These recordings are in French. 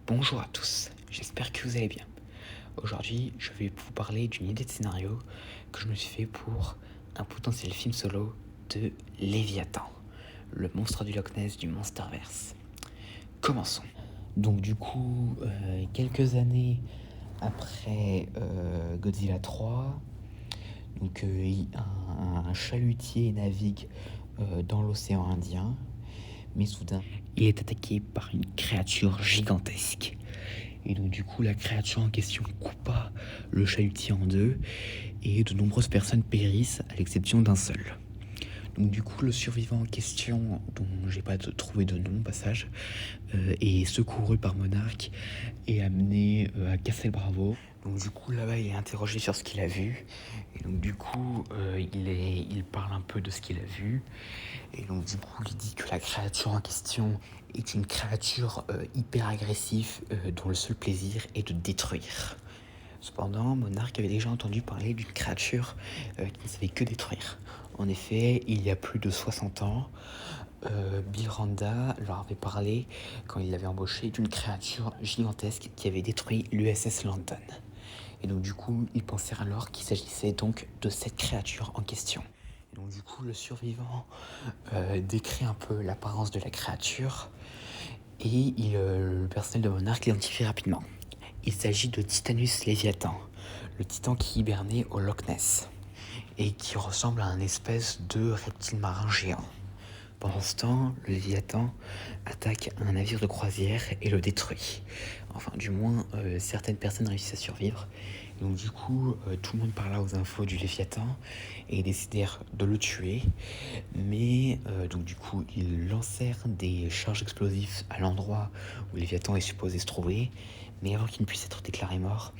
Bonjour à tous, j'espère que vous allez bien. Aujourd'hui, je vais vous parler d'une idée de scénario que je me suis fait pour un potentiel film solo de Léviathan, le monstre du Loch Ness du Monsterverse. Commençons. Donc du coup, quelques années après Godzilla 3, donc, un chalutier navigue dans l'océan Indien, mais soudain, il est attaqué par une créature gigantesque. Et donc du coup, la créature en question coupa le chalutier en deux, et de nombreuses personnes périssent, à l'exception d'un seul. Donc du coup, le survivant en question, dont j'ai pas trouvé de nom au passage, est secouru par Monarch et amené à Castle Bravo. Donc du coup, là-bas, il est interrogé sur ce qu'il a vu. Et donc du coup, il parle un peu de ce qu'il a vu. Et donc du coup, il dit que la créature en question est une créature hyper agressive dont le seul plaisir est de détruire. Cependant, Monarch avait déjà entendu parler d'une créature qui ne savait que détruire. En effet, il y a plus de 60 ans, Bill Randa leur avait parlé, quand il l'avait embauché, d'une créature gigantesque qui avait détruit l'USS London. Et donc du coup, ils pensèrent alors qu'il s'agissait donc de cette créature en question. Et donc du coup, le survivant décrit un peu l'apparence de la créature, et le personnel de Monarch l'identifie rapidement. Il s'agit de Titanus Léviathan, le titan qui hibernait au Loch Ness, et qui ressemble à un espèce de reptile marin géant. Pendant ce temps, le Léviathan attaque un navire de croisière et le détruit. Enfin, du moins, certaines personnes réussissent à survivre. Et donc du coup, tout le monde parla aux infos du Léviathan et décidèrent de le tuer. Mais donc du coup, ils lancèrent des charges explosives à l'endroit où le Léviathan est supposé se trouver. Mais avant qu'il ne puisse être déclaré mort,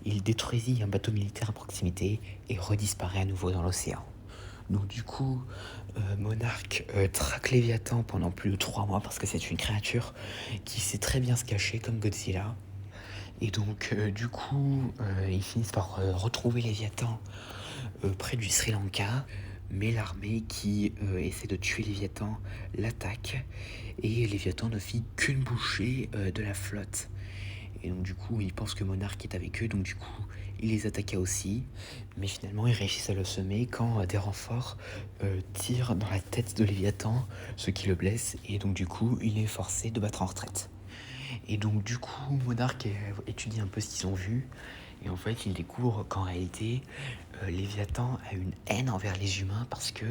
il détruisit un bateau militaire à proximité et redisparaît à nouveau dans l'océan. Donc du coup, Monarch traque Léviathan pendant plus de 3 mois parce que c'est une créature qui sait très bien se cacher comme Godzilla. Et donc du coup, ils finissent par retrouver Léviathan près du Sri Lanka. Mais l'armée qui essaie de tuer Léviathan l'attaque. Et Léviathan ne fit qu'une bouchée de la flotte. Et donc du coup, ils pensent que Monarch est avec eux, donc du coup, il les attaqua aussi. Mais finalement, ils réussissent à le semer quand des renforts tirent dans la tête de Léviathan, ce qui le blesse. Et donc du coup, il est forcé de battre en retraite. Et donc du coup, Monarch étudie un peu ce qu'ils ont vu. Et en fait, il découvre qu'en réalité, Léviathan a une haine envers les humains parce que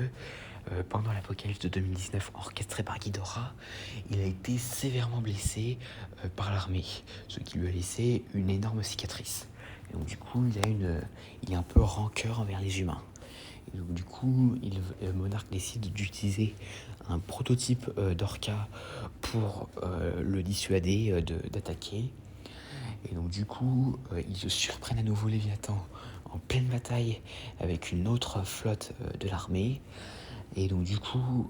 pendant l'apocalypse de 2019 orchestré par Ghidorah, il a été sévèrement blessé par l'armée, ce qui lui a laissé une énorme cicatrice. Et donc du coup, il a un peu rancœur envers les humains. Et donc du coup, Monarch décide d'utiliser un prototype d'Orca pour le dissuader d'attaquer. Et donc du coup, ils se surprennent à nouveau Léviathan en pleine bataille avec une autre flotte de l'armée. Et donc du coup,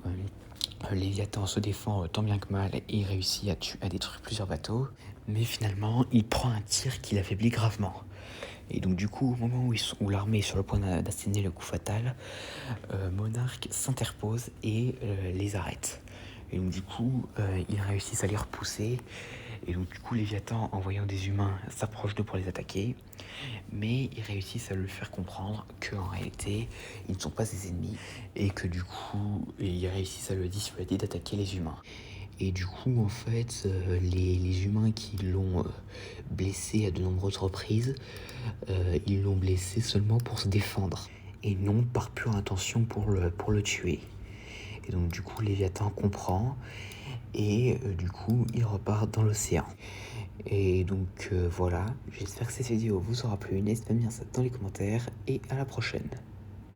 Léviathan se défend tant bien que mal et réussit à détruire plusieurs bateaux. Mais finalement, il prend un tir qui l'affaiblit gravement. Et donc du coup, au moment où l'armée est sur le point d'asséner le coup fatal, Monarch s'interpose et les arrête. Et donc du coup, ils réussissent à les repousser. Et donc du coup, Léviathan, en voyant des humains, s'approche d'eux pour les attaquer. Mais ils réussissent à lui faire comprendre qu'en réalité, ils ne sont pas ses ennemis. Et que du coup, ils réussissent à le dissuader d'attaquer les humains. Et du coup, en fait, les humains qui l'ont blessé à de nombreuses reprises, ils l'ont blessé seulement pour se défendre. Et non par pure intention pour le tuer. Et donc du coup, Léviathan comprend. Et du coup, il repart dans l'océan. Et donc voilà, j'espère que cette vidéo vous aura plu. N'hésitez pas à me dire ça dans les commentaires. Et à la prochaine.